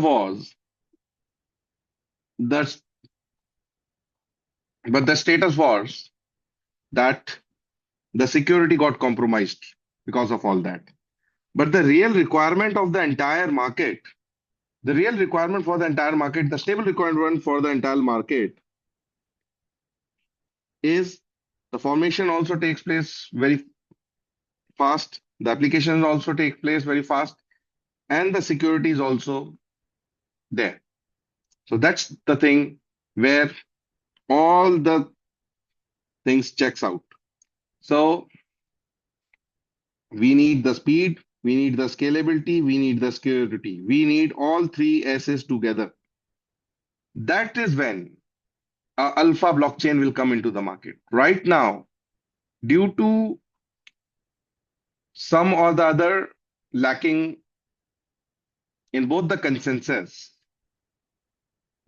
was that, but the status was that the security got compromised because of all that. But the real requirement of the entire market, the real requirement for the entire market, the stable requirement for the entire market is the formation also takes place very fast, the applications also take place very fast, and the security is also there. So that's the thing where all the things checks out. So we need the speed, we need the scalability, we need the security. We need all three S's together. That is when alpha blockchain will come into the market. Right now, due to some or the other lacking in both the consensus,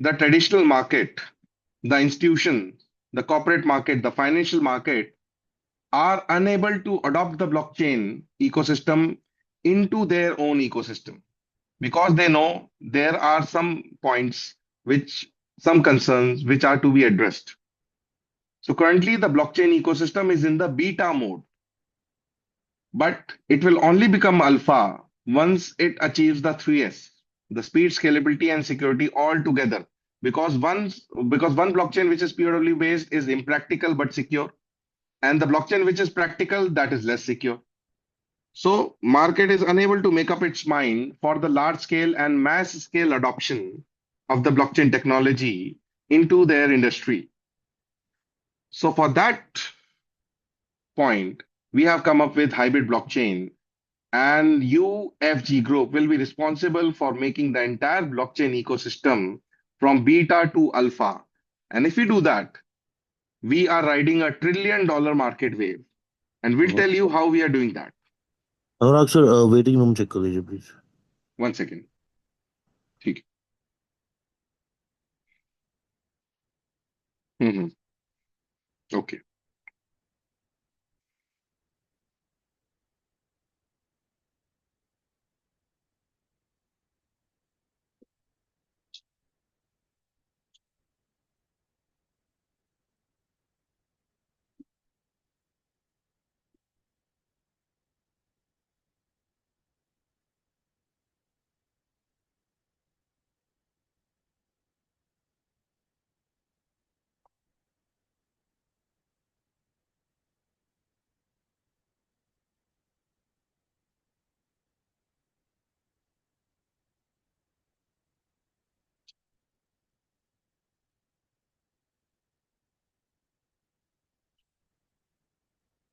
the traditional market, the institution, the corporate market, the financial market are unable to adopt the blockchain ecosystem into their own ecosystem because they know there are some points which some concerns which are to be addressed. So currently the blockchain ecosystem is in the beta mode, but it will only become alpha once it achieves the 3S, the speed, scalability, and security all together. Because one blockchain which is POW based is impractical but secure, and the blockchain which is practical, that is less secure. So market is unable to make up its mind for the large scale and mass scale adoption of the blockchain technology into their industry. So for that point, we have come up with hybrid blockchain, and UFG group will be responsible for making the entire blockchain ecosystem from beta to alpha. And if we do that, we are riding a $1 trillion market wave. And we'll tell you how we are doing that. Anurag sir waiting room check कर लीजिए please. One second. ठीक है. Okay.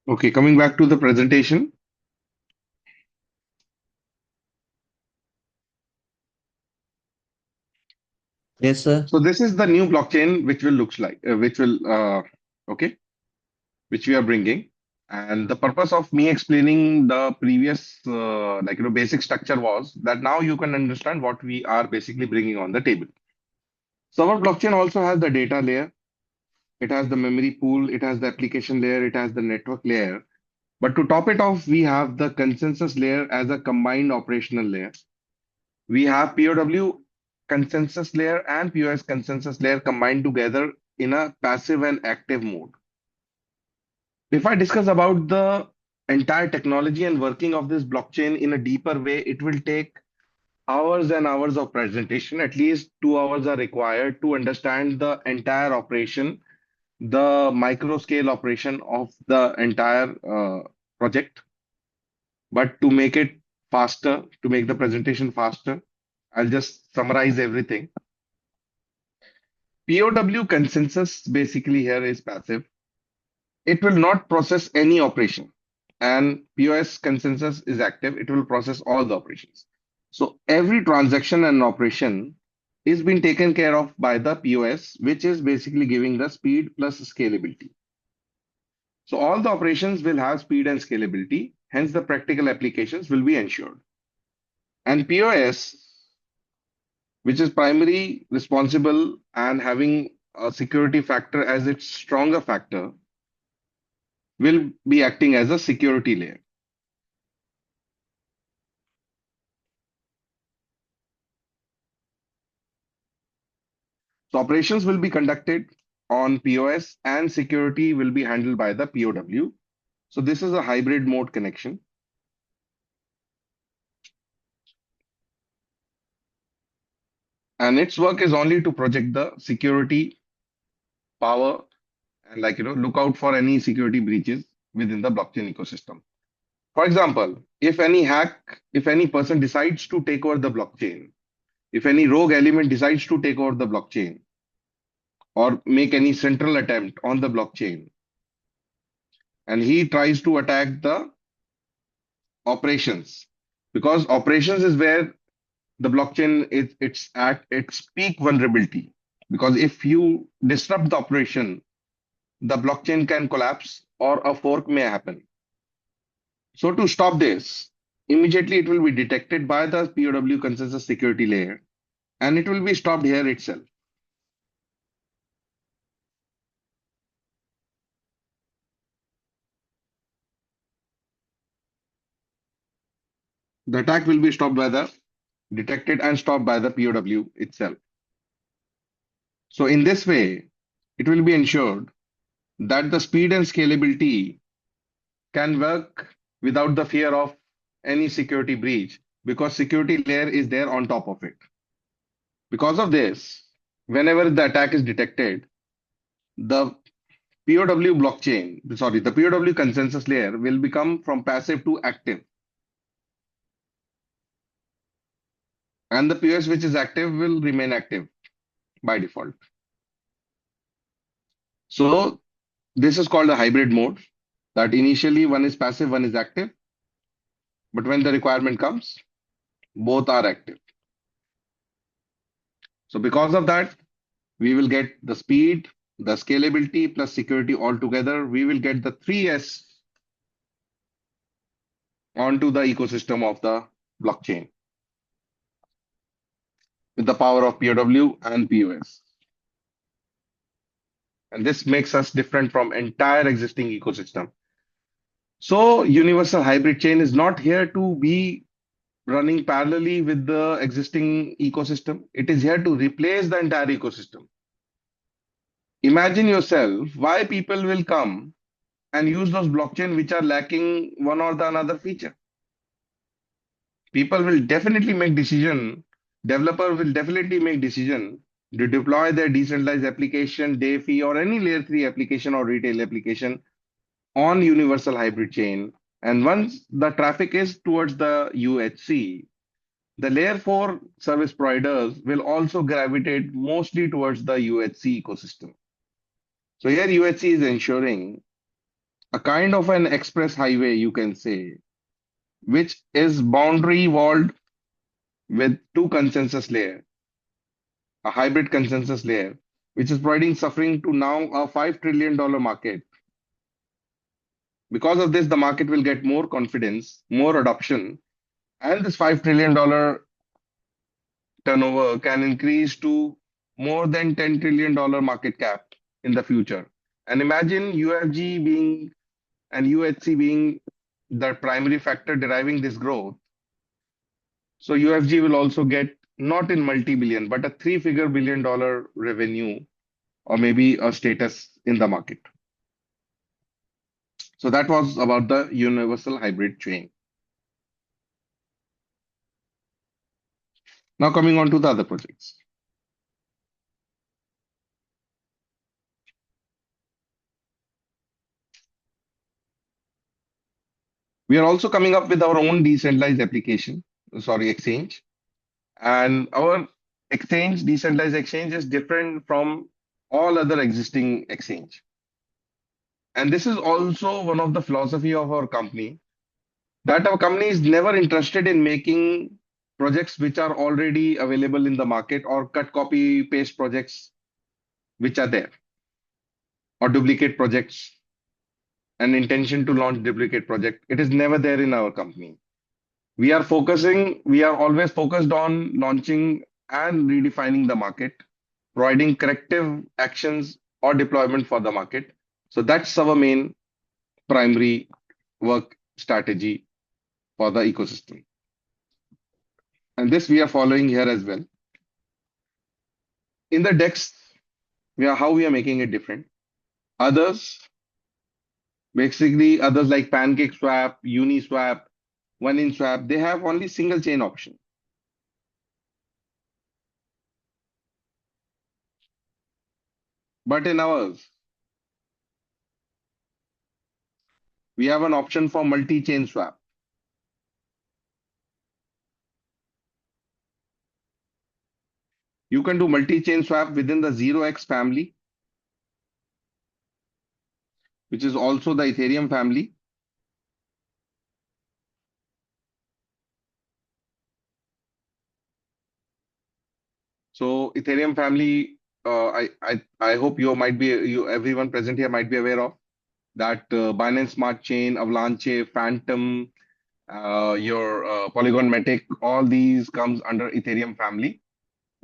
Okay, coming back to the presentation. Yes, sir. So this is the new blockchain which will looks like, which we are bringing. And the purpose of me explaining the previous, basic structure was that now you can understand what we are basically bringing on the table. So our blockchain also has the data layer. It has the memory pool. It has the application layer. It has the network layer. But to top it off, we have the consensus layer as a combined operational layer. We have POW consensus layer and POS consensus layer combined together in a passive and active mode. If I discuss about the entire technology and working of this blockchain in a deeper way, it will take hours and hours of presentation. At least 2 hours are required to understand the entire operation, the micro scale operation of the entire project. But to make it faster, to make the presentation faster, I'll just summarize everything. POW consensus basically here is passive. It will not process any operation. And POS consensus is active. It will process all the operations. So every transaction and operation is being taken care of by the POS, which is basically giving the speed plus scalability. So all the operations will have speed and scalability. Hence, the practical applications will be ensured. And POS, which is primarily responsible and having a security factor as its stronger factor, will be acting as a security layer. So operations will be conducted on POS and security will be handled by the POW. So this is a hybrid mode connection. And its work is only to project the security, power, and look out for any security breaches within the blockchain ecosystem. For example, if any person decides to take over the blockchain, if any rogue element decides to take over the blockchain or make any central attempt on the blockchain, and he tries to attack the operations, because operations is where the blockchain is it's at its peak vulnerability. Because if you disrupt the operation, the blockchain can collapse or a fork may happen. So to stop this, immediately it will be detected by the POW consensus security layer and it will be stopped here itself. The attack will be stopped by the detected and stopped by the POW itself. So in this way, it will be ensured that the speed and scalability can work without the fear of any security breach because security layer is there on top of it. Because of this, whenever the attack is detected, the the POW consensus layer will become from passive to active. And the POS which is active will remain active by default. So this is called a hybrid mode that initially one is passive, one is active. But when the requirement comes, both are active. So because of that, we will get the speed, the scalability plus security all together. We will get the 3S onto the ecosystem of the blockchain with the power of POW and POS. And this makes us different from entire existing ecosystem. So universal hybrid chain is not here to be running parallelly with the existing ecosystem. It is here to replace the entire ecosystem. Imagine yourself why people will come and use those blockchain which are lacking one or the another feature. People will definitely make decision, developer will definitely make decision to deploy their decentralized application, DeFi or any layer 3 application or retail application on universal hybrid chain. And once the traffic is towards the UHC, the layer 4 service providers will also gravitate mostly towards the UHC ecosystem. So here UHC is ensuring a kind of an express highway, you can say, which is boundary walled with two consensus layer, a hybrid consensus layer, which is providing suffering to now a $5 trillion market. Because of this, the market will get more confidence, more adoption, and this $5 trillion turnover can increase to more than $10 trillion market cap in the future. And imagine UFG being and UHC being the primary factor deriving this growth. So UFG will also get not in multi-billion, but a three-figure billion-dollar revenue or maybe a status in the market. So that was about the universal hybrid chain. Now coming on to the other projects. We are also coming up with our own decentralized application, exchange. And our exchange, decentralized exchange is different from all other existing exchange. And this is also one of the philosophy of our company, that our company is never interested in making projects which are already available in the market or cut copy paste projects which are there or duplicate projects, an intention to launch duplicate project. It is never there in our company. We are always focused on launching and redefining the market, providing corrective actions or deployment for the market. So that's our main primary work strategy for the ecosystem. And this we are following here as well. In the decks how we are making it different. Others, basically others like Pancake Swap, Uniswap, OneInSwap, they have only single chain option. But in ours, we have an option for multi-chain swap. You can do multi-chain swap within the 0x family, which is also the Ethereum family. So Ethereum family, I hope you everyone present here might be aware of that Binance Smart Chain, Avalanche, Phantom, your Polygon Matic, all these comes under Ethereum family.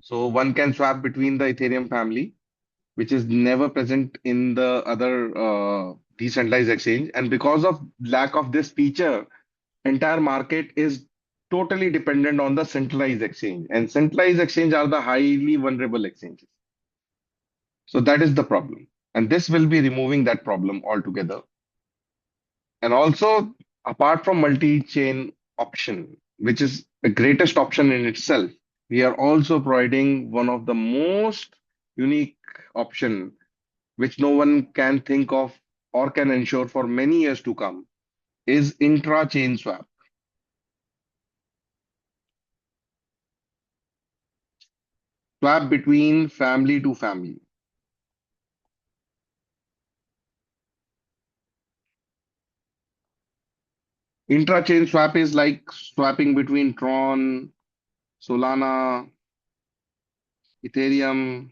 So one can swap between the Ethereum family, which is never present in the other decentralized exchange. And because of lack of this feature, entire market is totally dependent on the centralized exchange. And centralized exchange are the highly vulnerable exchanges. So that is the problem. And this will be removing that problem altogether. And also, apart from multi-chain option, which is the greatest option in itself, we are also providing one of the most unique option which no one can think of or can ensure for many years to come is intra-chain swap. Swap between family to family. Intra-chain swap is like swapping between Tron, Solana, Ethereum,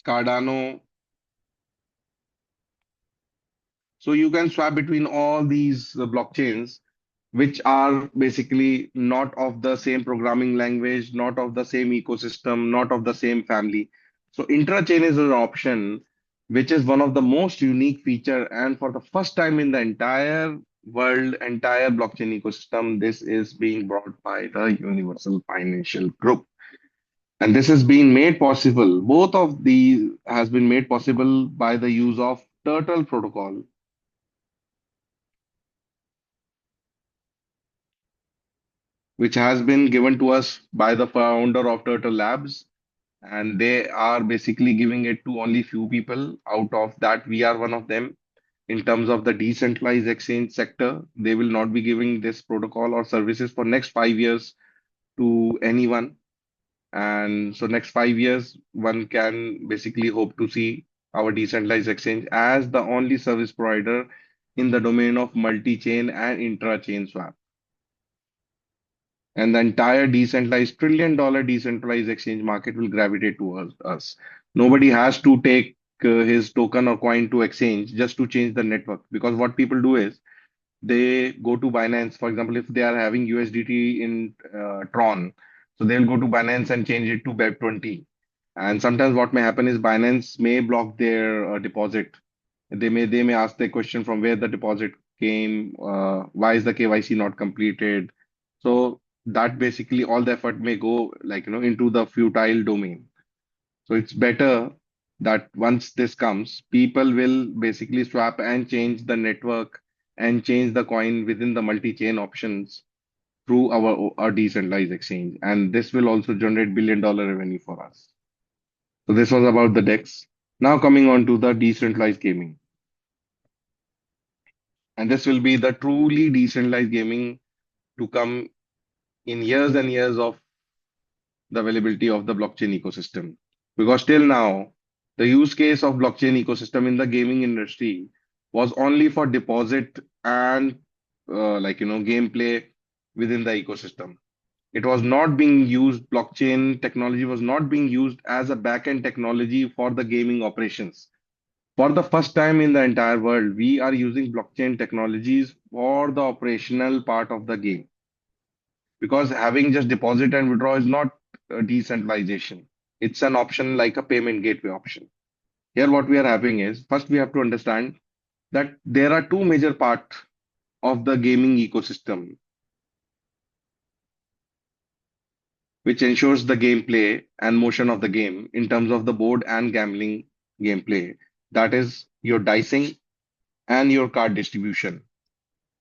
Cardano. So you can swap between all these blockchains, which are basically not of the same programming language, not of the same ecosystem, not of the same family. So intra-chain is an option, which is one of the most unique feature. And for the first time in the entire world, entire blockchain ecosystem, this is being brought by the Universal Financial Group. And this has been made possible. Both of these has been made possible by the use of Turtle protocol, which has been given to us by the founder of Turtle Labs. And they are basically giving it to only few people. Out of that, we are one of them. In terms of the decentralized exchange sector, they will not be giving this protocol or services for next 5 years to anyone. And so next 5 years, one can basically hope to see our decentralized exchange as the only service provider in the domain of multi-chain and intra-chain swap. And the entire decentralized trillion-dollar decentralized exchange market will gravitate towards us. Nobody has to take his token or coin to exchange just to change the network, because what people do is they go to Binance. For example, if they are having USDT in Tron, so they'll go to Binance and change it to BEP20. And sometimes what may happen is Binance may block their deposit. They may ask the question from where the deposit came, why is the KYC not completed. So that basically all the effort may go into the futile domain. So it's better that once this comes, people will basically swap and change the network and change the coin within the multi-chain options through our decentralized exchange. And this will also generate billion-dollar revenue for us. So this was about the DEX. Now coming on to the decentralized gaming. And this will be the truly decentralized gaming to come in years and years of the availability of the blockchain ecosystem. Because till now, the use case of blockchain ecosystem in the gaming industry was only for deposit and gameplay within the ecosystem. It was not being used, blockchain technology was not being used as a back-end technology for the gaming operations. For the first time in the entire world, we are using blockchain technologies for the operational part of the game, because having just deposit and withdraw is not a decentralization. It's an option like a payment gateway option. Here, what we are having is first we have to understand that there are two major parts of the gaming ecosystem. which ensures the gameplay and motion of the game in terms of the board and gambling gameplay. That is your dicing and your card distribution,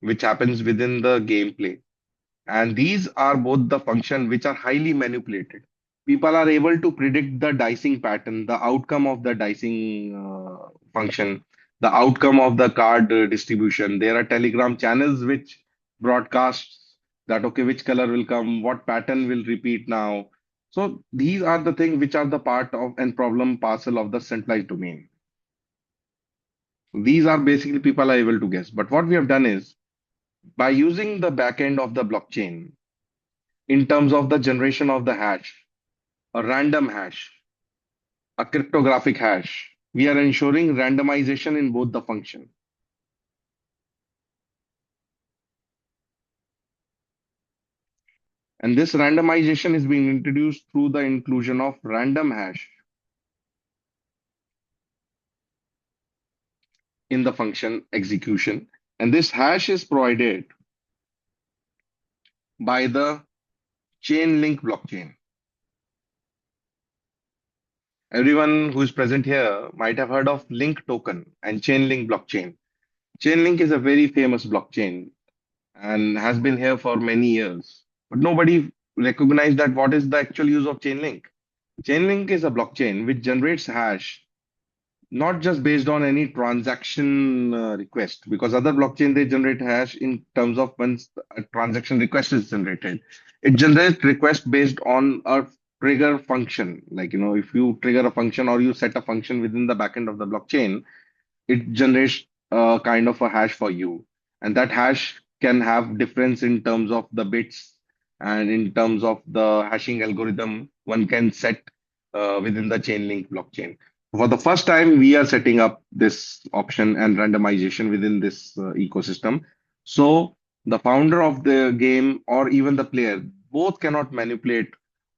which happens within the gameplay. And these are both the function which are highly manipulated. People are able to predict the dicing pattern, the outcome of the dicing function, the outcome of the card distribution. There are Telegram channels which broadcasts that, okay, which color will come, what pattern will repeat now. So these are the things which are the part of and problem parcel of the centralized domain. These are basically people are able to guess. But what we have done is by using the backend of the blockchain in terms of the generation of the hash, a random hash, a cryptographic hash, we are ensuring randomization in both the function. And this randomization is being introduced through the inclusion of random hash in the function execution. And this hash is provided by the chain link blockchain. Everyone who is present here might have heard of link token and chain link blockchain. Chainlink is a very famous blockchain and has been here for many years. But nobody recognized that what is the actual use of Chainlink. Chainlink is a blockchain which generates hash not just based on any transaction request, because other blockchain they generate hash in terms of once a transaction request is generated. It generates request based on a trigger function. Like, if you trigger a function or you set a function within the backend of the blockchain, it generates a kind of a hash for you. And that hash can have difference in terms of the bits and in terms of the hashing algorithm one can set within the Chainlink blockchain. For the first time, we are setting up this option and randomization within this ecosystem. So the founder of the game or even the player both cannot manipulate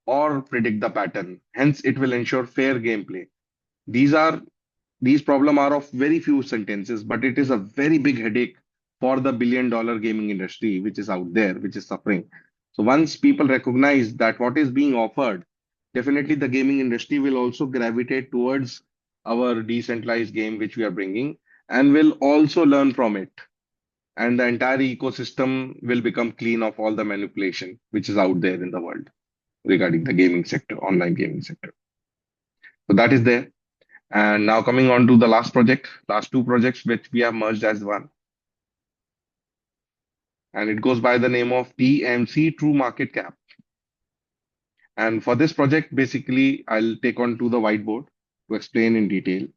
or predict the pattern. Hence, it will ensure fair gameplay. These are these problems are of very few sentences, but it is a very big headache for the billion-dollar gaming industry, which is out there, which is suffering. So once people recognize that what is being offered, definitely the gaming industry will also gravitate towards our decentralized game, which we are bringing, and will also learn from it. And the entire ecosystem will become clean of all the manipulation which is out there in the world regarding the gaming sector, online gaming sector. So that is there. And now coming on to the last two projects which we have merged as one. And it goes by the name of TMC True Market Cap. And for this project, basically, I'll take on to the whiteboard to explain in detail.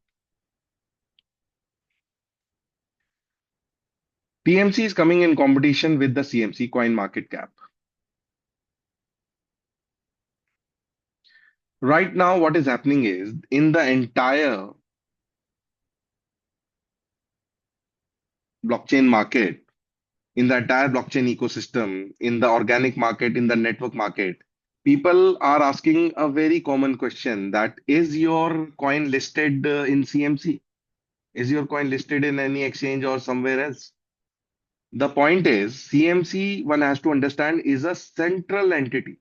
TMC is coming in competition with the CMC coin market cap. Right now, what is happening is in the entire blockchain market, in the entire blockchain ecosystem, in the organic market, in the network market, people are asking a very common question that is your coin listed in CMC? Is your coin listed in any exchange or somewhere else? The point is, CMC, one has to understand, is a central entity.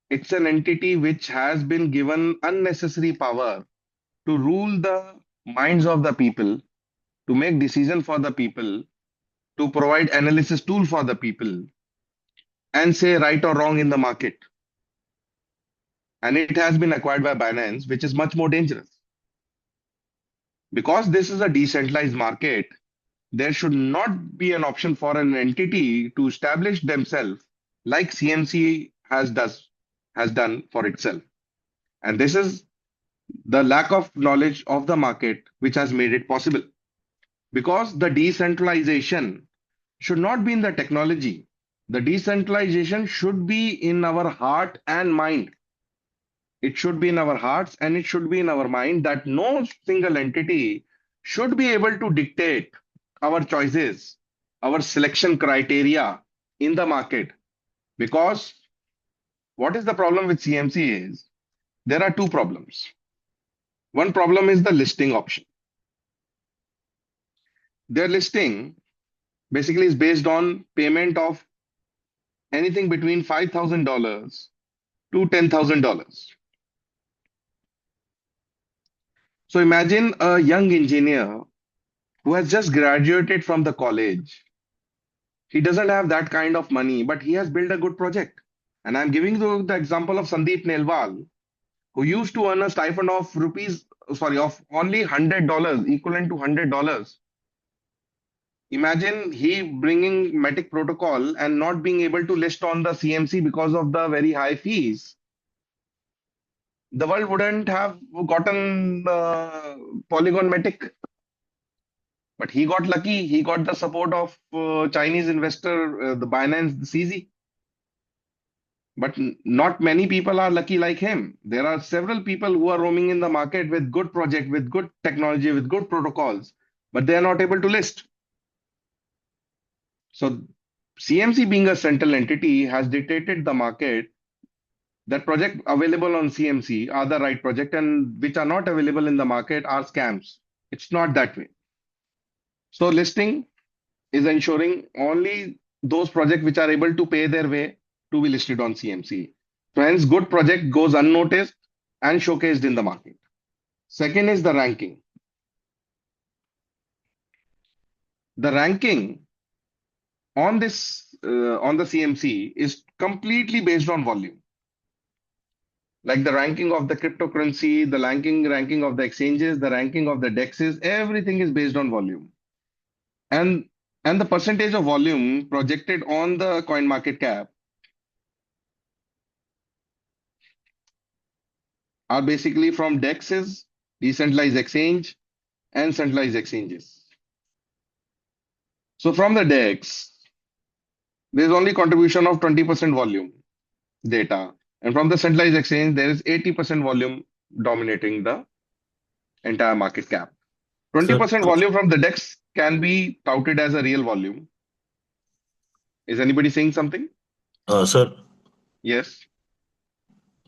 It's an entity which has been given unnecessary power to rule the minds of the people, to make decision for the people, to provide analysis tool for the people, and say right or wrong in the market. And it has been acquired by Binance, which is much more dangerous. Because this is a decentralized market, there should not be an option for an entity to establish themselves like CMC has done for itself. And this is the lack of knowledge of the market which has made it possible. Because the decentralization should not be in the technology. The decentralization should be in our heart and mind. It should be in our hearts and it should be in our mind that no single entity should be able to dictate our choices, our selection criteria in the market. Because what is the problem with CMC is there are two problems. One problem is the listing option. Their listing basically is based on payment of anything between $5,000 to $10,000. So imagine a young engineer who has just graduated from the college. He doesn't have that kind of money, but he has built a good project. And I'm giving you the example of Sandeep Nelwal, who used to earn a stipend of of only $100, equivalent to $100. Imagine he bringing Matic protocol and not being able to list on the CMC because of the very high fees. The world wouldn't have gotten Polygon Matic, but he got lucky. He got the support of Chinese investor, the Binance, the CZ. But not many people are lucky like him. There are several people who are roaming in the market with good project, with good technology, with good protocols, but they are not able to list. So CMC being a central entity has dictated the market that project available on CMC are the right project and which are not available in the market are scams. It's not that way. So listing is ensuring only those projects which are able to pay their way to be listed on CMC. So hence good project goes unnoticed and showcased in the market. Second is the ranking. The ranking on the CMC is completely based on volume. Like the ranking of the cryptocurrency, the ranking of the exchanges, the ranking of the dexes, everything is based on volume. And the percentage of volume projected on the coin market cap are basically from dexes, decentralized exchange, and centralized exchanges. So from the dex, there is only contribution of 20% volume data. And from the centralized exchange, there is 80% volume dominating the entire market cap. Sir, 20% volume from the DEX can be touted as a real volume. Is anybody saying something? Sir Yes.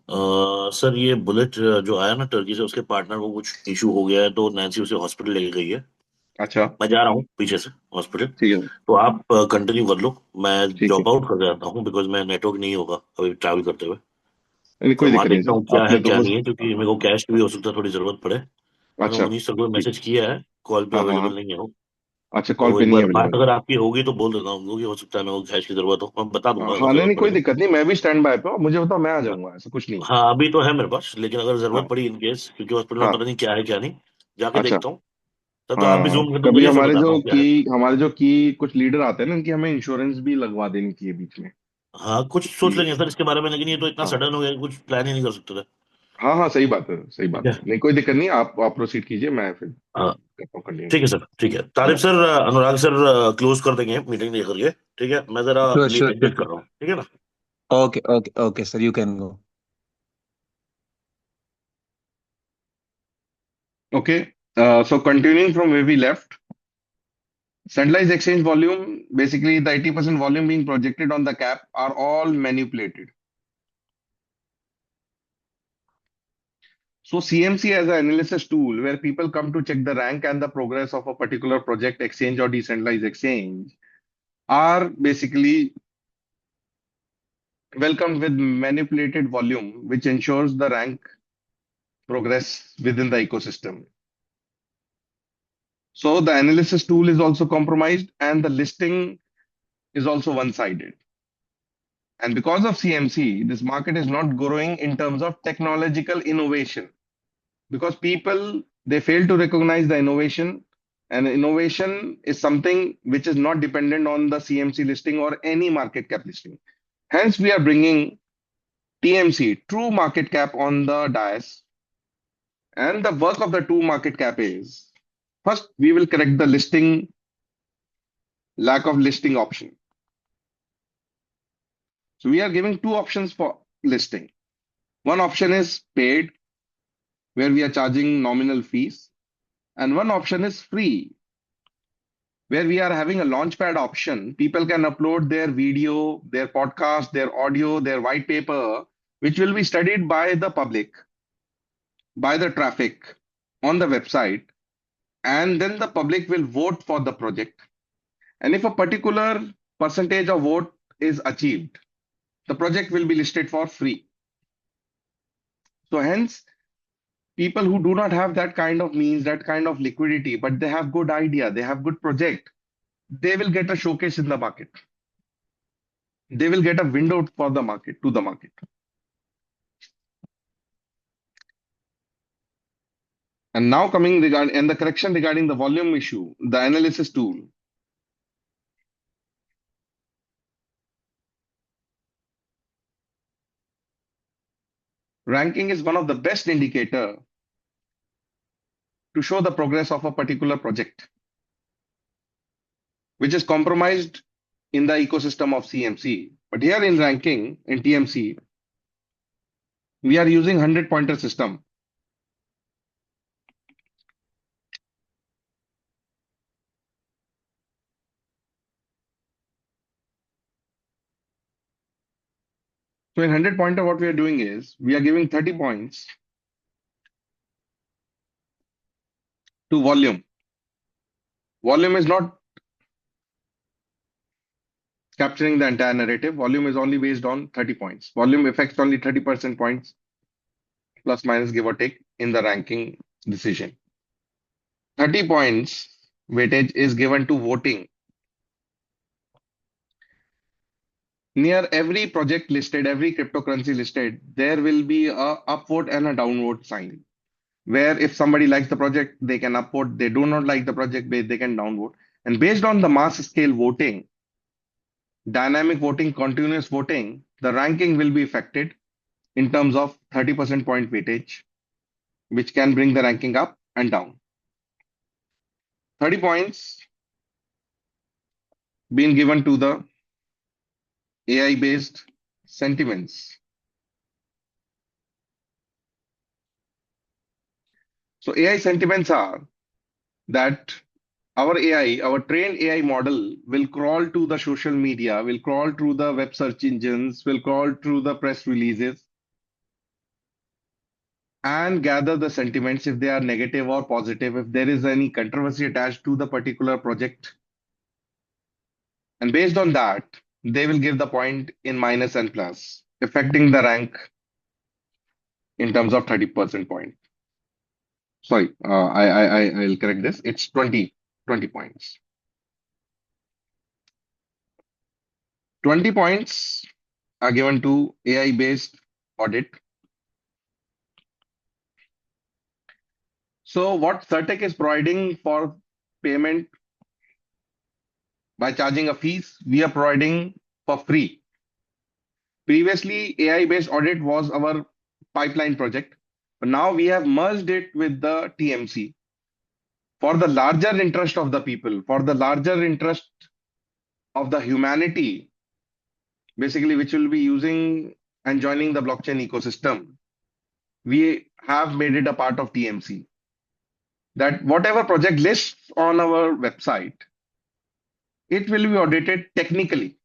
Sir ये bullet जो आया ना Turkey से उसके partner को कुछ issue हो गया है तो नैन्सी उसे हॉस्पिटल लेके गई है। अच्छा, मैं जा रहा हूँ पीछे से हॉस्पिटल। ठीक है, तो आप कंटिन्यू कर लो। मैं ठीक है। ड्रॉप आउट कर जाता हूँ बिकॉज मैं नेटवर्क नहीं होगा अभी ट्रैवल करते हुए। नहीं, तो कोई वहां दिक्कत नहीं देखता सर। हूँ क्या है आपने तो क्या बस, नहीं है क्योंकि मेरे को कैश भी हो सकता है थोड़ी जरूरत पड़े। मैंने अच्छा, मनीष सर को ठीक। मैसेज किया है, कॉल पे हाँ, हाँ, हाँ। अवेलेबल नहीं है वो। अच्छा, कॉल तो पे एक नहीं बार बात अवेलेबल। अगर आपकी होगी तो बोल देता हूँ क्योंकि हो सकता है मेरे को कैश की जरूरत हो, मैं बता दूंगा अगर हाँ, नहीं, जरूरत नहीं, कोई पड़ेगी। दिक्कत नहीं। मैं भी स्टैंड बाय पे हूँ। मुझे बताओ, मैं आ जाऊंगा, ऐसा कुछ नहीं है। हाँ अभी तो है मेरे पास, लेकिन अगर जरूरत हाँ, पड़ी इन केस क्योंकि हॉस्पिटल में हाँ, पता नहीं क्या है क्या नहीं, जाके अच्छा, देखता हूँ। तब तो आप भी हाँ। जूम खत्म कभी करिए फिर बताता हूँ क्या है। हमारे जो की कुछ लीडर आते हैं ना, इनकी हमें इंश्योरेंस भी लगवा देनी चाहिए बीच में। हाँ कुछ सोच कि लेंगे सर इसके बारे में, लेकिन ये तो इतना हाँ, सडन हो गया कि कुछ प्लान ही नहीं कर सकते थे। हाँ, हाँ, सही बात है, सही ठीक बात है। है। नहीं, कोई दिक्कत नहीं। आप प्रोसीड कीजिए, मैं फिर हाँ करता हूँ कंटिन्यू। ठीक है सर, ठीक है तारिफ हाँ, सर, अनुराग सर क्लोज कर देंगे मीटिंग देख करके। ठीक है मैं जरा Sure, sure, sure, एग्जिट कर sure. रहा हूँ, ठीक है ना। Okay, okay, okay, sir. You can go. okay. So continuing from where we left, centralized exchange volume, basically the 80% volume being projected on the cap are all manipulated. So CMC as an analysis tool where people come to check the rank and the progress of a particular project, exchange or decentralized exchange are basically welcomed with manipulated volume, which ensures the rank progress within the ecosystem. So the analysis tool is also compromised and the listing is also one-sided. And because of CMC, this market is not growing in terms of technological innovation because people they fail to recognize the innovation, and innovation is something which is not dependent on the CMC listing or any market cap listing. Hence, we are bringing TMC, true market cap, on the dais. And the work of the true market cap is first we will correct the listing lack of listing option. So we are giving two options for listing. One option is paid, where we are charging nominal fees, and one option is free, where we are having a launchpad option. People can upload their video, their podcast, their audio, their white paper, which will be studied by the public, by the traffic on the website, and then the public will vote for the project. And if a particular percentage of vote is achieved, the project will be listed for free. So hence, people who do not have that kind of means, that kind of liquidity, but they have good idea, they have good project, they will get a showcase in the market. They will get a window for the market, to the market. And now coming regarding and the correction regarding the volume issue, the analysis tool. Ranking is one of the best indicator to show the progress of a particular project, which is compromised in the ecosystem of CMC. But here in ranking, in TMC, we are using 100 pointer system. So in 100 pointer, what we are doing is we are giving 30 points to volume. Volume is not capturing the entire narrative. Volume is only based on 30 points. Volume affects only 30% points, plus minus give or take in the ranking decision. 30 points weightage is given to voting. Near every project listed, every cryptocurrency listed, there will be a upvote and a downvote sign. Where if somebody likes the project, they can upvote. They do not like the project, they can downvote. And based on the mass scale voting, dynamic voting, continuous voting, the ranking will be affected in terms of 30% point weightage, which can bring the ranking up and down. 30 points being given to the AI-based sentiments. So AI sentiments are that our AI, our trained AI model will crawl to the social media, will crawl through the web search engines, will crawl through the press releases, and gather the sentiments if they are negative or positive, if there is any controversy attached to the particular project. And based on that, they will give the point in minus and plus, affecting the rank in terms of 30% point. Sorry, I'll correct this. It's 20 points. 20 points are given to AI-based audit. So what Certec is providing for payment by charging a fees, we are providing for free. Previously, AI-based audit was our pipeline project, but now we have merged it with the TMC for the larger interest of the people, for the larger interest of the humanity, basically, which will be using and joining the blockchain ecosystem. We have made it a part of TMC. That whatever project lists on our website, it will be audited technically.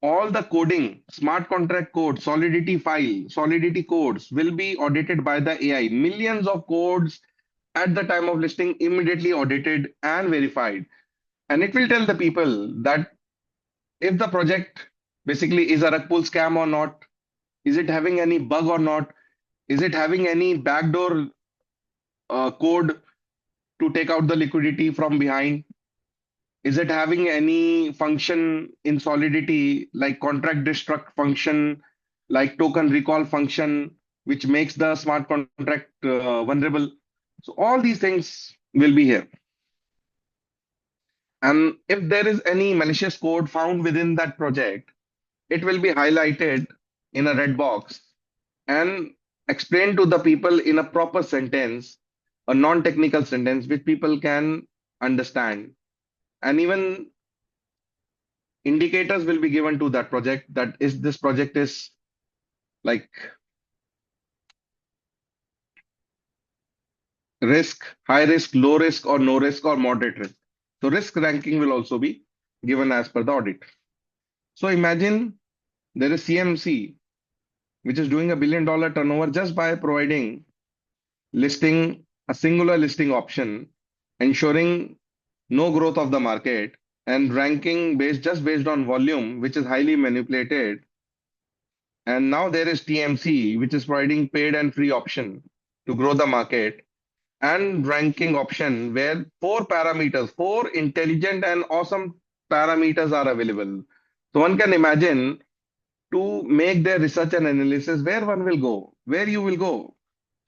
All the coding, smart contract code, solidity file, solidity codes will be audited by the AI. Millions of codes at the time of listing immediately audited and verified. And it will tell the people that if the project basically is a rug pull scam or not, is it having any bug or not, is it having any backdoor code to take out the liquidity from behind, is it having any function in Solidity like contract destruct function, like token recall function, which makes the smart contract vulnerable? So all these things will be here. And if there is any malicious code found within that project, it will be highlighted in a red box and explained to the people in a proper sentence, a non-technical sentence, which people can understand. And even indicators will be given to that project, that is this project is like risk, high risk, low risk, or no risk, or moderate risk. So risk ranking will also be given as per the audit. So imagine there is CMC, which is doing $1 billion turnover just by providing listing, a singular listing option, ensuring no growth of the market, and ranking based on volume, which is highly manipulated. And now there is TMC, which is providing paid and free option to grow the market, and ranking option where four intelligent and awesome parameters are available. So one can imagine to make their research and analysis where one will go, where you will go.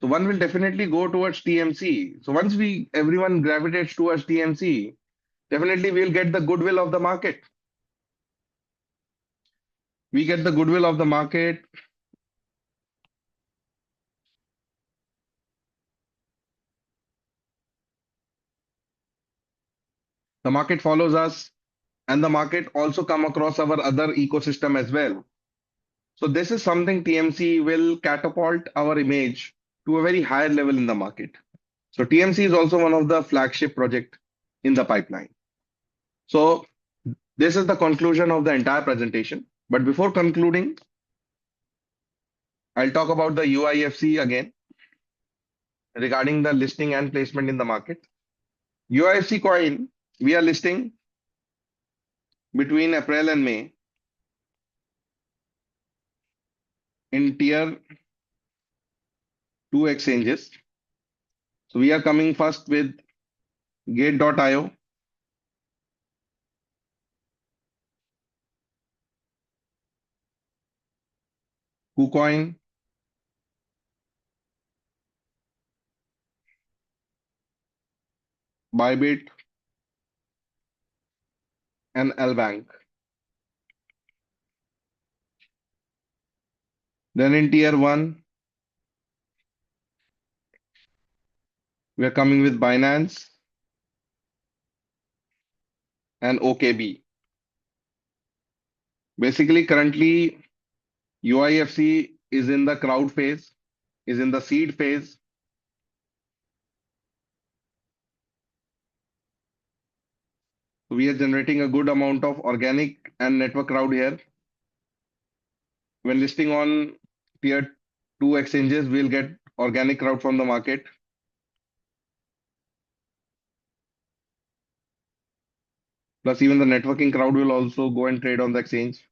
So one will definitely go towards TMC. So once we everyone gravitates towards TMC, definitely we'll get the goodwill of the market. We get the goodwill of the market. The market follows us, and the market also come across our other ecosystem as well. So this is something TMC will catapult our image to a very higher level in the market. So TMC is also one of the flagship project in the pipeline. So this is the conclusion of the entire presentation. But before concluding, I'll talk about the UIFC again regarding the listing and placement in the market. UIFC coin, we are listing between April and May in tier 2 exchanges. So we are coming first with gate.io, KuCoin, Bybit, and Lbank. Then in tier 1, we are coming with Binance and OKB. Basically, currently UIFC is in the crowd phase, is in the seed phase. We are generating a good amount of organic and network crowd here. When listing on tier 2 exchanges, we'll get organic crowd from the market. Plus, even the networking crowd will also go and trade on the exchange.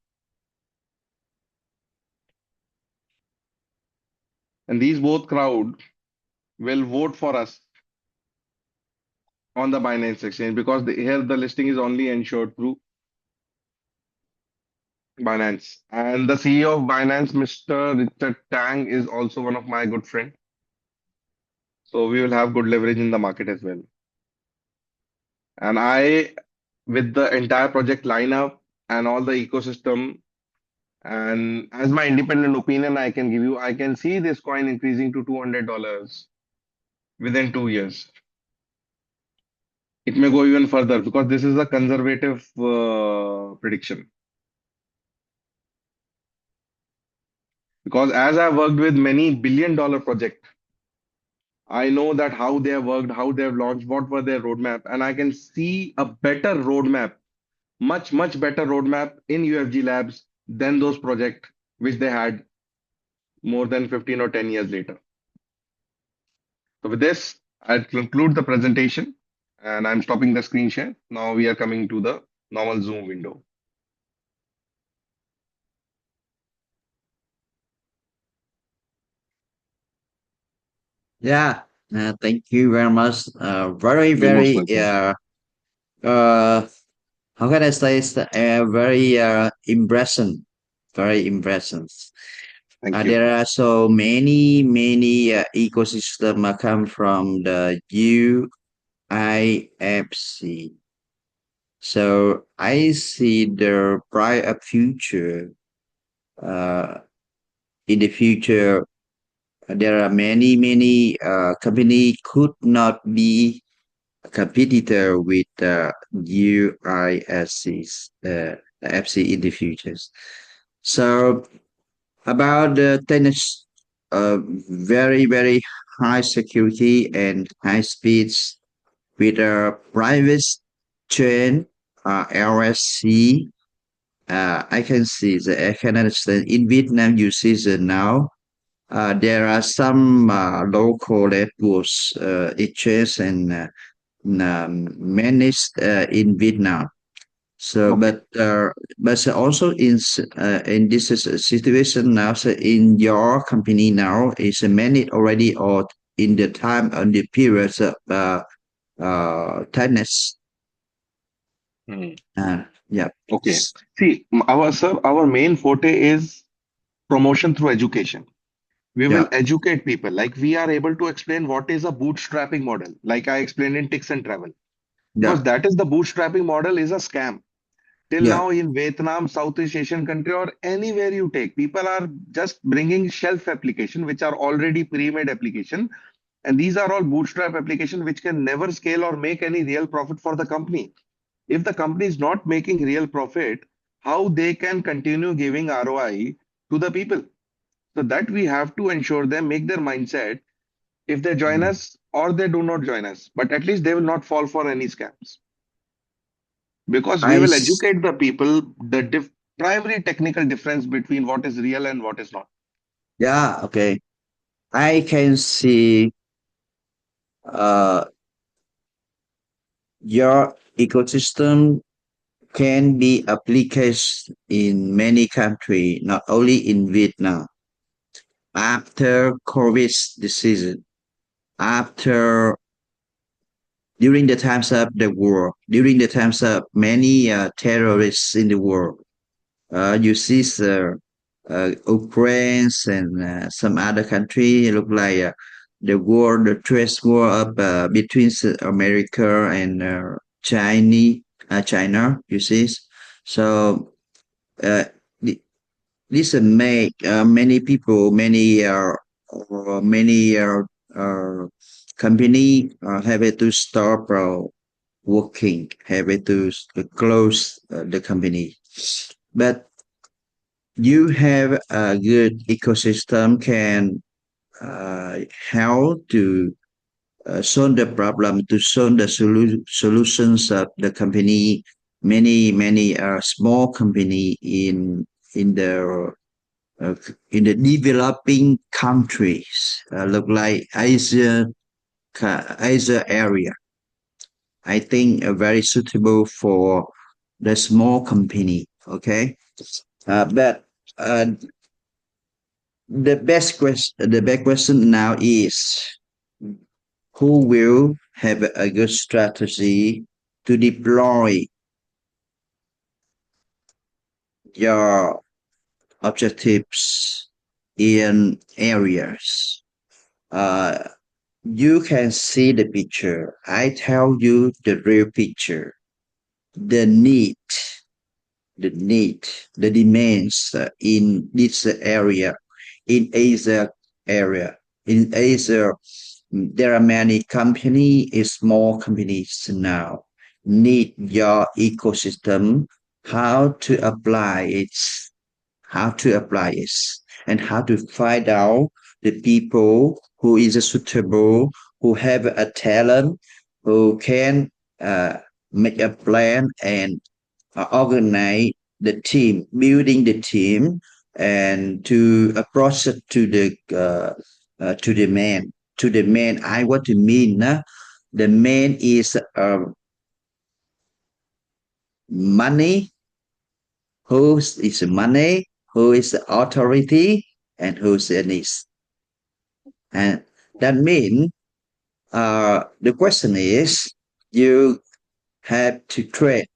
And these both crowd will vote for us on the Binance exchange because here the listing is only ensured through Binance. And the CEO of Binance, Mr. Richard Tang, is also one of my good friend. So we will have good leverage in the market as well. And I, with the entire project lineup and all the ecosystem, and as my independent opinion, I can give you, I can see this coin increasing to $200 within 2 years. It may go even further because this is a conservative prediction. Because as I've worked with many billion-dollar projects, I know that how they have worked, how they have launched, what were their roadmap, and I can see a better roadmap, much better roadmap in UFG Labs than those projects which they had more than 15 or 10 years later. So with this, I'll conclude the presentation and I'm stopping the screen share. Now we are coming to the normal Zoom window. Yeah, thank you very much. Very, You're most very, welcome. how can I say, very impressive, very impressive. Thank you. There are so many ecosystem come from the UIFC. So I see the bright future. Uh, in the future, there are many company could not be a competitor with UISC's FC in the futures. So about the tennis, very high security and high speeds with a private chain LSC. I can see I can understand in Vietnam you see that now there are some local networks exchange and managed in Vietnam. So, Okay. but also in this situation now, so in your company now, is a minute already or in the time on the period of tennis. Hmm. Yeah. Okay. See, our main forte is promotion through education. We will Yeah. educate people. Like we are able to explain what is a bootstrapping model, like I explained in Tix and Travel, because Yeah. that is the bootstrapping model is a scam. Till Yeah. now in Vietnam, Southeast Asian country, or anywhere you take, people are just bringing shelf application, which are already pre-made application. And these are all bootstrap application, which can never scale or make any real profit for the company. If the company is not making real profit, how they can continue giving ROI to the people? So that we have to ensure them make their mindset if they join Mm. us or they do not join us, but at least they will not fall for any scams because we I will s- educate the people the primary technical difference between what is real and what is not. yeah, okay. I can see uh your ecosystem can be applied in many countries, not only in Vietnam. After COVID decision, after during the times of the war, during the times of many terrorists in the world, you see Ukraine and some other country look like the war, the trade war up between America and China. You see, so uh, this make many people, many company have to stop working, have to close the company. But you have a good ecosystem can help to solve the problem, to solve the solutions of the company. Many small company in the uh, in the developing countries, look like Asia area. I think very suitable for the small company. Okay, but uh, the best question now is who will have a good strategy to deploy your objectives in areas. Uh, you can see the picture. I tell you the real picture, the need, the demands in this area, in Asia area. In Asia, there are many companies, small companies now need your ecosystem, how to apply it, how to apply it, and how to find out the people who is suitable, who have a talent, who can uh, make a plan and organize the team, building the team, and to approach it to the man. To the man, I what to mean. The man is money, who is money, who is the authority, and who's the needs. And that means the question is you have to trade.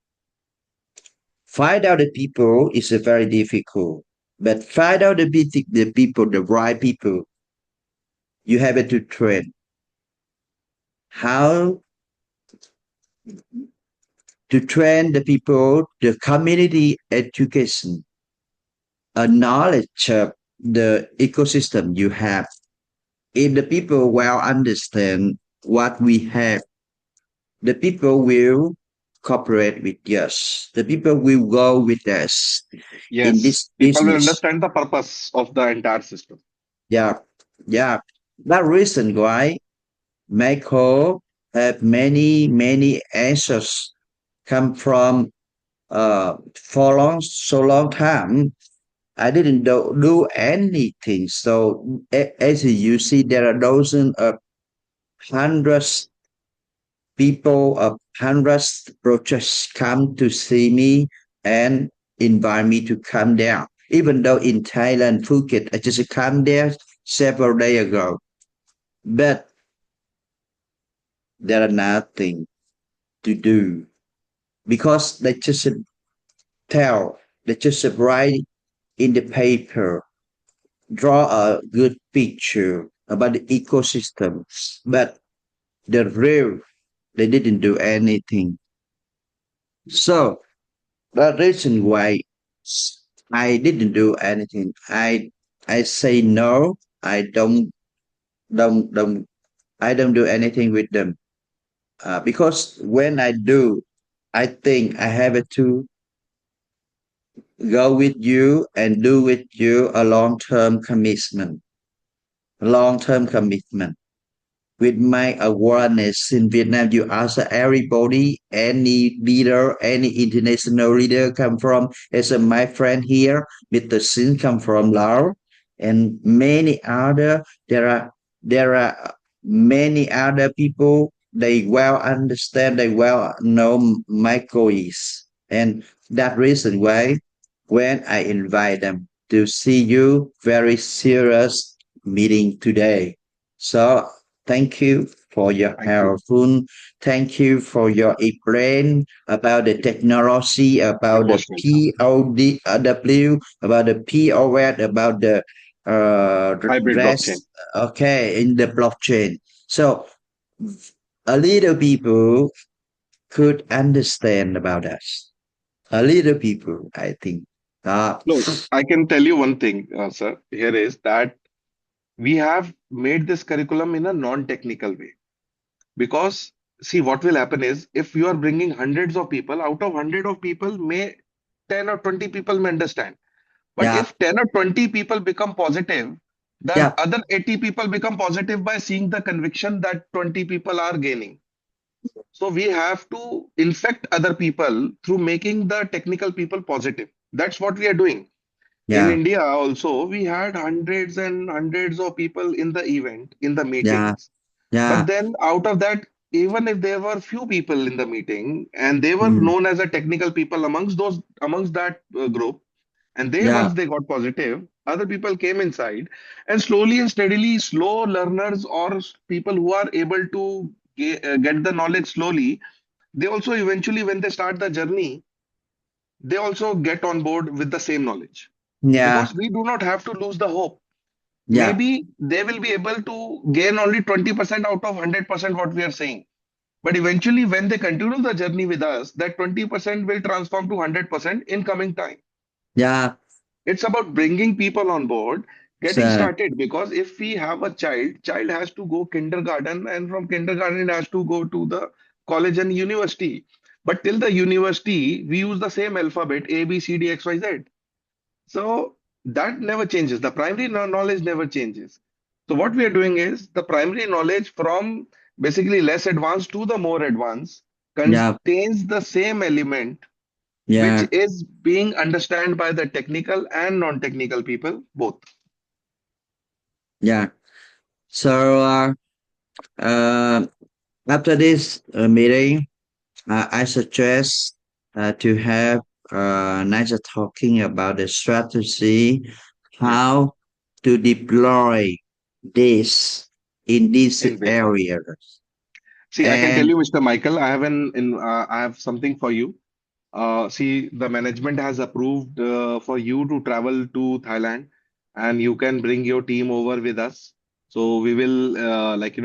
Find out the people is very difficult, but find out the people, the right people, you have to train. How to train the people, the community education, a knowledge of the ecosystem you have. If the people well understand what we have, the people will cooperate with us. The people will go with us in Yes, this people will business. understand the purpose of the entire system. Yeah, yeah. That reason why Michael have many answers come from for so long time. I didn't do anything. So as you see, there are dozens of hundreds people of hundreds projects come to see me and invite me to come down. Even though in Thailand, Phuket, I just come there several days ago, but there are nothing to do because they just tell, they just write in the paper, draw a good picture about the ecosystem, but the real, they didn't do anything. So the reason why I didn't do anything, I say no. I don't I don't do anything with them because when I do, I think I have to go with you and do with you a long term commitment. With my awareness in Vietnam, you ask everybody, any leader, any international leader come from, as my friend here, Mr. Sin come from Laos, and many other, there are many other people, they well understand, they well know my goals. And that reason why when I invite them to see you, very serious meeting today. So thank you for your Thank you. helpful. Thank you for your explain about the technology, You're about the most welcome. POW, about the POS, about the Hybrid blockchain. rest. Okay, in the blockchain. So a little people could understand about us. A little people, I think. Uh, No, I can tell you one thing, sir. Here is that we have made this curriculum in a non-technical way. Because, see, what will happen is if you are bringing hundreds of people, out of 100 of people, may 10 or 20 people may understand. But yeah, if 10 or 20 people become positive, the yeah, other 80 people become positive by seeing the conviction that 20 people are gaining. So we have to infect other people through making the technical people positive. That's what we are doing. In yeah, India also, we had hundreds and hundreds of people in the event, in the yeah, meetings. But yeah. then out of that, even if there were few people in the meeting and they were Mm, known as a technical people amongst that group, and they yeah, once they got positive, other people came inside, and slowly and steadily, slow learners or people who are able to get the knowledge slowly, they also eventually, when they start the journey, they also get on board with the same knowledge yeah, because we do not have to lose the hope. yeah, Maybe they will be able to gain only 20% out of 100% what we are saying. But eventually, when they continue the journey with us, that 20% will transform to 100% in coming time. yeah. It's about bringing people on board, getting So, started. Because if we have a child has to go kindergarten, and from kindergarten it has to go to the college and university. But till the university, we use the same alphabet A, B, C, D, X, Y, Z. So that never changes. The primary knowledge never changes. So what we are doing is the primary knowledge from basically less advanced to the more advanced yeah, contains the same element which yeah, is being understood by the technical and non-technical people both. yeah. So, uh, after this meeting, I suggest to have nicer talking about the strategy, Yes, how to deploy this in these in Vietnam. areas. See, I can tell And you, Mr. Michael, I have something for you. See, the management has approved for you to travel to Thailand, and you can bring your team over with us. So we will,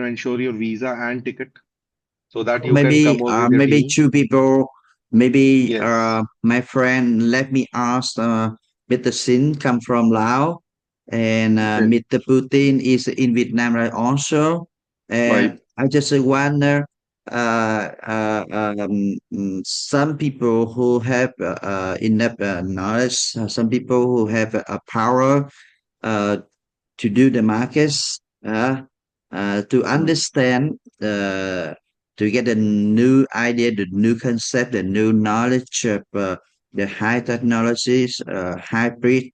ensure your visa and ticket so that you can come over with your maybe team. two people, maybe Yes, my friend let me ask Mr. Sin come from Laos and great. Mr. Putin is in Vietnam right also, Right. and I just wonder some people who have enough knowledge, some people who have power uh, to do the markets, to Mm. understand, to get a new idea, the new concept, the new knowledge of the high technologies, hybrid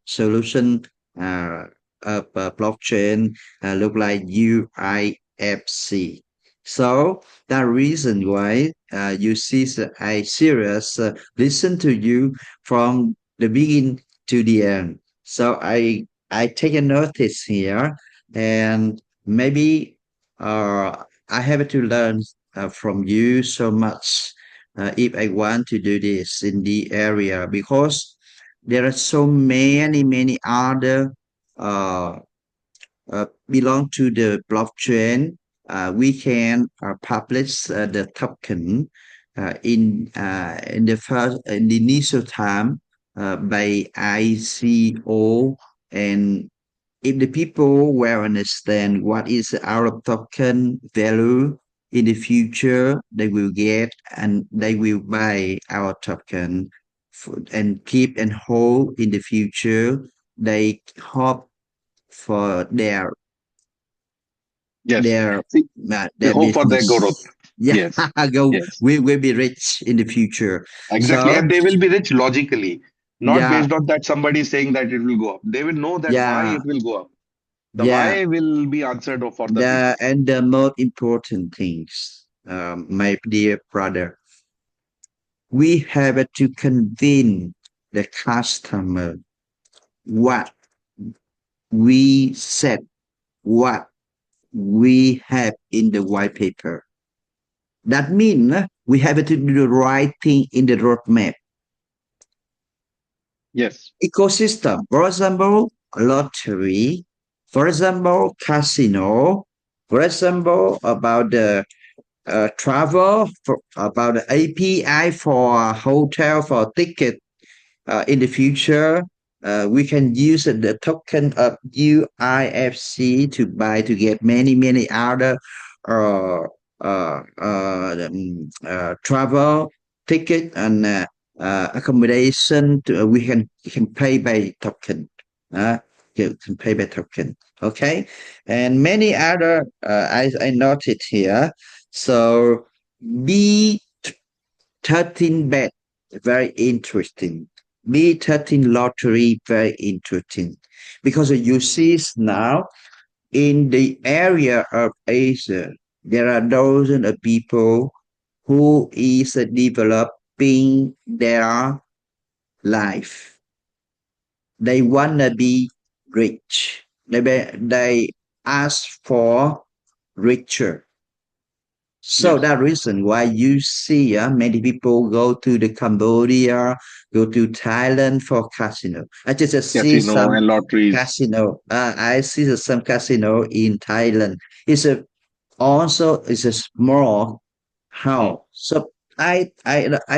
solution uh, of blockchain, look like UIFC. So that reason why you see I serious listen to you from the beginning to the end. So I take a notice here, and maybe I have to learn from you so much if I want to do this in the area, because there are so many other uh, belong to the blockchain. We can publish the token in the first in the initial time by ICO, and if the people will understand what is our token value in the future, they will get and they will buy our token and keep and hold in the future. They hope for Yes. their See, we their hope for their growth. business. Yeah, Yes. go. Yes. We will be rich in the future. Exactly. So And they will be rich logically, not yeah, based on that somebody is saying that it will go up. They will know that why yeah, it will go up. The yeah. why will be answered for the The people. and the most important things, my dear brother, we have to convince the customer what we said, what we have in the white paper. That means we have to do the right thing in the roadmap. Yes. Ecosystem, for example, lottery, for example, casino, for example, about the travel, about the API for hotel, for ticket. In the future, we can use the token of UIFC to buy to get many other uh, travel ticket and accommodation. We can pay by token. Uh, can pay by token. Okay, and many other I noted here. So B 13 bet, very interesting. B13 lottery, very interesting. Because you see now in the area of Asia, there are dozens of people who is developing their life. They wanna be rich. They ask for richer. So Yes. that reason why you see many people go to the Cambodia, go to Thailand for casino. I just see Casino some and lotteries. casino. I see some casino in Thailand. It's a small Hmm. house. So I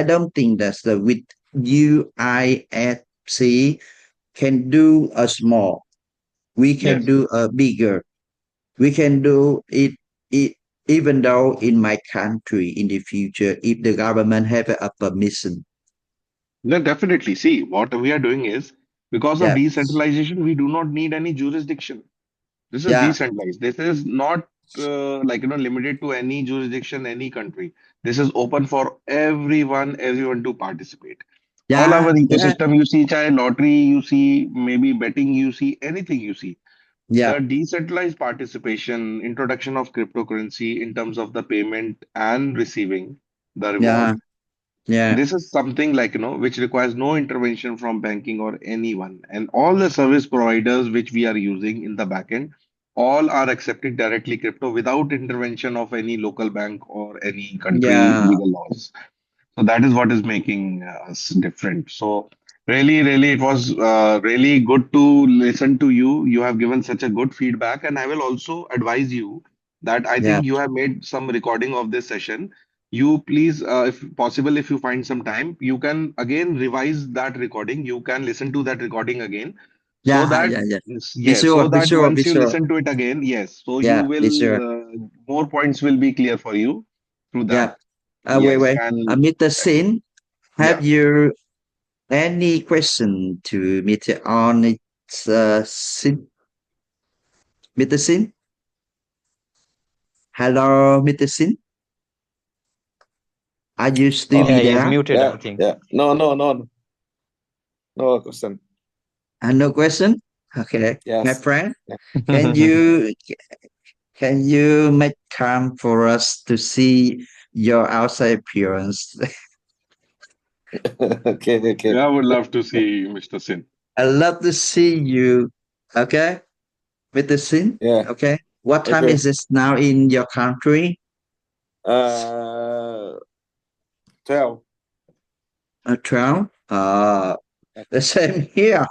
don't think that's the with UIFC can do a small. We can Yes. do a bigger. We can do it even though in my country in the future, if the government have a permission. Then definitely. See, what we are doing is because of Yeah, decentralization, we do not need any jurisdiction. This is yeah, decentralized. This is not limited to any jurisdiction, any country. This is open for everyone to participate. All yeah, our yeah, ecosystem you see, chahe lottery you see, maybe betting you see, anything you see. yeah, The decentralized participation, introduction of cryptocurrency in terms of the payment and receiving the yeah, reward, yeah, this is something which requires no intervention from banking or anyone. And all the service providers which we are using in the backend, all are accepting directly crypto without intervention of any local bank or any country yeah, legal laws. So that is what is making us different. So really, it was really good to listen to you. You have given such a good feedback, and I will also advise you that I yeah, think you have made some recording of this session. You please, if possible, if you find some time, you can again revise that recording. You can listen to that recording again, so yeah, that yeah, yeah. Be yes, sure, so be that sure, be once you sure. listen to it again, yes, so you Yeah, be will sure. more points will be clear for you through that. Yeah. Yes, Wait. and Mr. Sin, yeah. have you any question to Mr. on its Sin? Mr. Sin? Hello, Mr. Sin? Are you still Oh, be Yeah, he's there? muted, yeah, I think. yeah. No question. No question? Okay. My Yes. friend, can you can you make time for us to see your outside appearance? Okay. Yeah, I would love to see Mr. Sin. I love to see you. Okay, with the scene. Yeah. Okay, what time Okay. is it now in your country? 12. 12. The same here.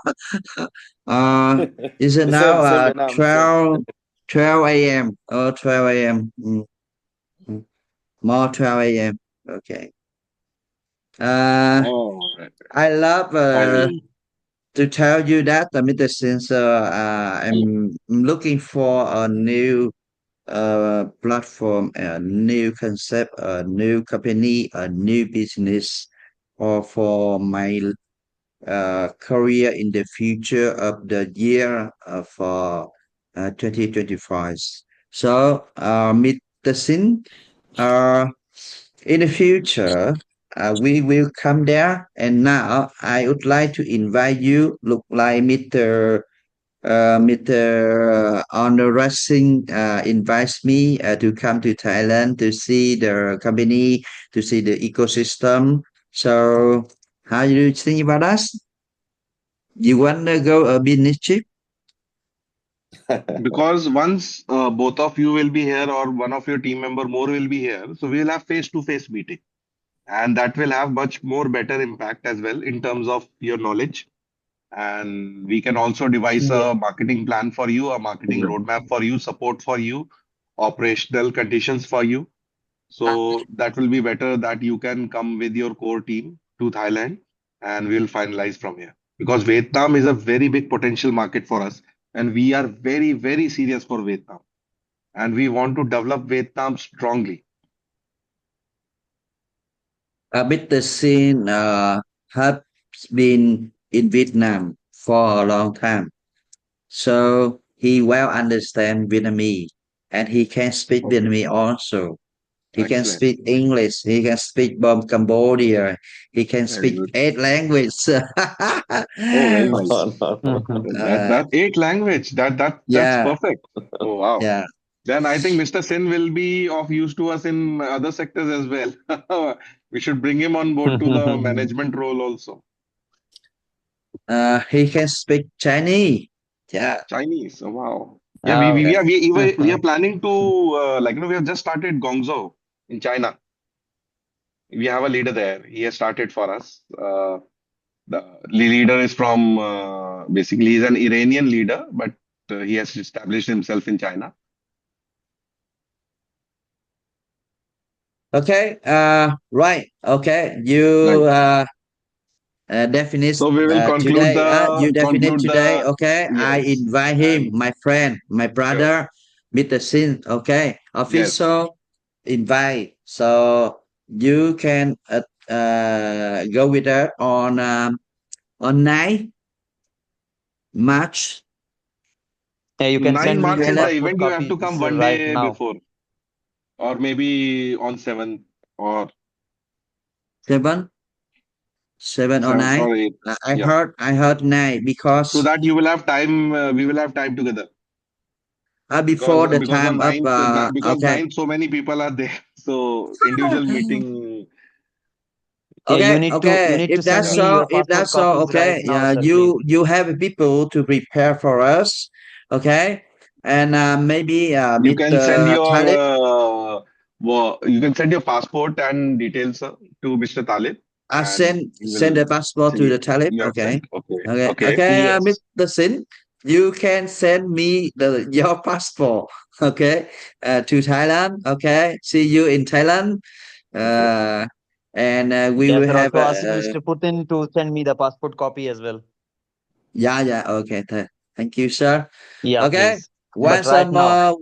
Is it The now same Vietnam. Same. 12 a.m. Oh, 12 a.m. More 12 a.m. Okay. Oh, right. I love Finally. to tell you that, Mr. Sensor, I'm looking for a new platform, a new concept, a new company, a new business, or for my career in the future of the year for 2025. So, Mr. Sin, uh, in the future, we will come there. And now I would like to invite you, look like Mr. Honor Racing invites me to come to Thailand to see the company, to see the ecosystem. So, how do you think about us? You want to go a business trip? Because once both of you will be here or one of your team member more will be here, so we will have face-to-face meeting. And that will have much more better impact as well in terms of your knowledge. And we can also devise Yeah. a marketing plan for you, a marketing roadmap for you, support for you, operational conditions for you. So that will be better that you can come with your core team to Thailand and we'll finalize from here. Because Vietnam is a very big potential market for us. And we are very, very serious for Vietnam. And we want to develop Vietnam strongly. Mr. Sin has been in Vietnam for a long time. So he well understands Vietnamese and he can speak Okay. Vietnamese also. He can Excellent. speak English. He can speak from Cambodia. He can Very speak good. 8 languages. Oh, very nice. Mhm. That eight language. That's Yeah, perfect. Oh wow. yeah. Then I think Mr. Sin will be of use to us in other sectors as well. We should bring him on board to the management role also. He can speak Chinese. Yeah. Chinese. Oh, wow. Yeah, Oh, we are planning to we have just started Guangzhou in China. We have a leader there. He has started for us. The leader is from basically he's an Iranian leader, but he has established himself in China. Okay. Right. Okay. Right. Definite So we will today. You definite conclude today. the Okay. I yes. invite him, And my friend, my sure. brother, Mr. Sin. Okay. Yes. Official invite. So you can go with her on 9 March. yeah, you can 9 send me March your is the Thailand. passport event. You have to copies come one right day now. before, or maybe on 7th or 7, 7 or 9. 7th or 8th. I Yeah. heard. I heard 9 So because that you will have time. We will have time together before the because on time of 9th because okay. 9th so many people are there. So individual meeting. Yeah, you Okay, need to okay. If send that's Yeah. me so, your if passport that's so, copies right okay. now, Yeah, sir, please. you have people to prepare for us, okay? And maybe You can send Mr. your Talib, you can send your passport and details to Mr. Talib, I and he send will the passport to see the Talib, you have okay? sent. Okay. Okay, Okay. okay. Yes. Mr. Sin, you can send me the your passport, okay? To Thailand, okay? See you in Thailand. Okay. Uh, and we Yeah, will sir. have Also ask Mr. Putin to send me the passport copy as well. yeah, yeah. Okay, thank you, sir. Yeah, Okay. please. But right now,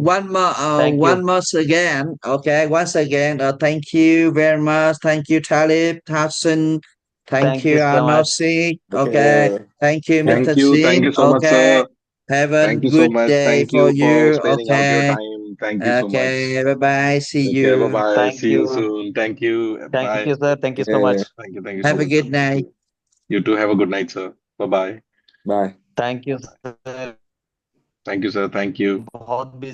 One thank you. more again. Okay, once again, thank you very much. Thank you, Talib, Hassan. Thank Thank you you, so much. Anosi. Okay. Okay, thank you, Thank Mr. you. Thank Sin. you so much, Okay, sir. have a Thank you so good much. day Thank for you for you. sparing out your Okay, time. Thank you so much. okay. Bye bye. See Okay. Bye you. bye. Thank See you you. soon. Thank you. Thank Bye. you, sir. Thank you so Okay. much. Thank you. Thank you so Have a much, sir. good Thank night. you. You too have a good night, sir. Bye bye. Bye. Thank you, Bye. sir. Thank you, sir. Thank you. बहुत busy